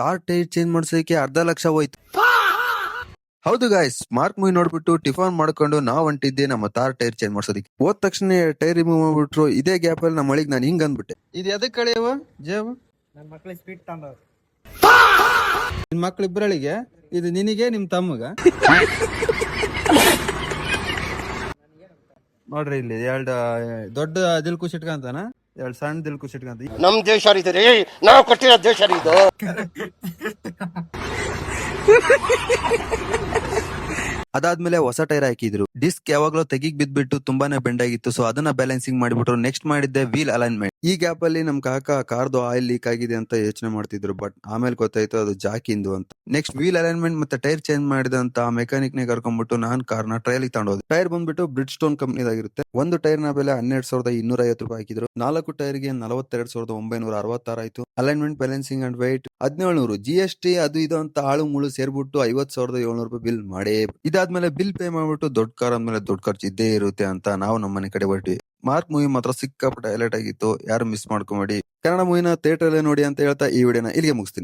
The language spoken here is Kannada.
ಕಾರ್ ಟೈರ್ ಚೇಂಜ್ ಮಾಡ್ಸೋಕೆ $1,00,000 ಹೋಯ್ತು. ಹೌದು ಗಾಯ್ಸ್, ಮಾರ್ಕ್ ಮೂವಿ ನೋಡ್ಬಿಟ್ಟು ಟಿಫನ್ ಮಾಡ್ಕೊಂಡು ನಾವ್ ಹೊಂಟಿದ್ದೆ ನಮ್ಮ ತಾರ್ ಟೈರ್ ಚೇಂಜ್ ಮಾಡ್ಸೋದಕ್ಕೆ. ಹೋದ ತಕ್ಷಣ ಟೈರ್ ರಿಮೂವ್ ಮಾಡ್ಬಿಟ್ರು. ಇದೇ ಗ್ಯಾಪ್ ಅಲ್ಲಿ ನಮ್ಮ ಮಳಿಗ್ ನಾನು ಹಿಂಗ್ ಅಂದ್ಬಿಟ್ಟೆ, ಇದು ಎದಕ್ ಕಳೆಯವ ಜೇವ ನನ್ನ ಮಕ್ಳಿಗೆ ಸ್ವೀಟ್ ತಂದವ್ರು. ನಿನ್ ಮಕ್ಳಿಬ್ರಳಿಗೆ, ಇದು ನಿನಗೆ ನಿಮ್ ತಮ್ಮಗ. ನೋಡ್ರಿ ಇಲ್ಲಿ ಎರಡು ದೊಡ್ಡ ದಿಲ್ ಕುಸಿಟ್ಕಂತಾನ, ಎರಡು ಸಣ್ಣ ದಿಲ್ ಕುಸಿಟ್ಕಂತ. ನಮ್ ದೇಶ ರೀ, ನಾವು ಕಟ್ಟಿರೋ ದೇಶ ಇದು. ಅದಾದ್ಮೇಲೆ ಹೊಸ ಟೈರ್ ಹಾಕಿದ್ರು. ಡಿಸ್ಕ್ ಯಾವಾಗ್ಲೂ ತೆಗಿಗ್ ಬಿದ್ಬಿಟ್ಟು ತುಂಬಾನೇ ಬೆಂಡ್ ಆಗಿತ್ತು. ಸೊ ಅದನ್ನ ಬ್ಯಾಲೆನ್ಸಿಂಗ್ ಮಾಡಿಬಿಟ್ರು. ನೆಕ್ಸ್ಟ್ ಮಾಡಿದ್ದೆ ವೀಲ್ ಅಲೈನ್ಮೆಂಟ್. ಈ ಗ್ಯಾಪ್ ಅಲ್ಲಿ ನಮ್ ಕಾಕ ಕಾರ್ದು ಆಯಿಲ್ ಲೀಕ್ ಆಗಿದೆ ಅಂತ ಯೋಚನೆ ಮಾಡ್ತಿದ್ರು. ಬಟ್ ಆಮೇಲೆ ಗೊತ್ತಾಯ್ತು ಅದು ಜಾಕಿಂದು ಅಂತ. ನೆಕ್ಸ್ಟ್ ವೀಲ್ ಅಲೈನ್ಮೆಂಟ್ ಮತ್ತೆ ಟೈರ್ ಚೇಂಜ್ ಮಾಡಿದಂತ ಮೆಕ್ಯಾನಿಕ್ ನೇ ಕರ್ಕೊಂಡ್ಬಿಟ್ಟು ನಾನ್ ಕಾರ್ನ ಟ್ರಯಲ್ ತಗೊಂಡೋದು. ಟೈರ್ ಬಂದ್ಬಿಟ್ಟು ಬ್ರಿಡ್ಜ್ ಸ್ಟೋನ್ ಕಂಪ್ನಿದಾಗಿರುತ್ತೆ. ಒಂದು ಟೈರ್ ನ ಬೆಲೆ $12,250 ಹಾಕಿದ್ರು. 4 ಟೈರ್ಗೆ $42,966 ಆಯ್ತು. Alignment, balancing and white $1,700. GST ಅದು ಇದು ಅಂತ ಆಳು ಮುಳು ಸೇರ್ಬಿಟ್ಟು $50,700 ಬಿಲ್ ಮಾಡೇ. ಇದಾದ್ಮೇಲೆ ಬಿಲ್ ಪೇ ಮಾಡ್ಬಿಟ್ಟು ದೊಡ್ಡ ಕಾರ್ ಅಂದ್ಮೇಲೆ ದೊಡ್ಡ ಖರ್ಚು ಇದ್ದೇ ಇರುತ್ತೆ ಅಂತ ನಾವು ನಮ್ಮ ಮನೆ ಕಡೆ ಹೊರಟ್ವಿ. ಮಾರ್ಕ್ ಮೂವಿ ಮಾತ್ರ ಸಿಕ್ಕಾಪಟ್ಟೆ ಹೈಲೈಟ್ ಆಗಿತ್ತು. ಯಾರು ಮಿಸ್ ಮಾಡ್ಕೊಂಬೇಡಿ. ಕನ್ನಡ ಮೂವಿನ ಥಿಯೇಟರ್ ಅಲ್ಲೇ ನೋಡಿ ಅಂತ ಹೇಳ್ತಾ ಈ ವಿಡಿಯೋನ ಇಲ್ಲಿಗೆ ಮುಗಿಸ್ತೀನಿ.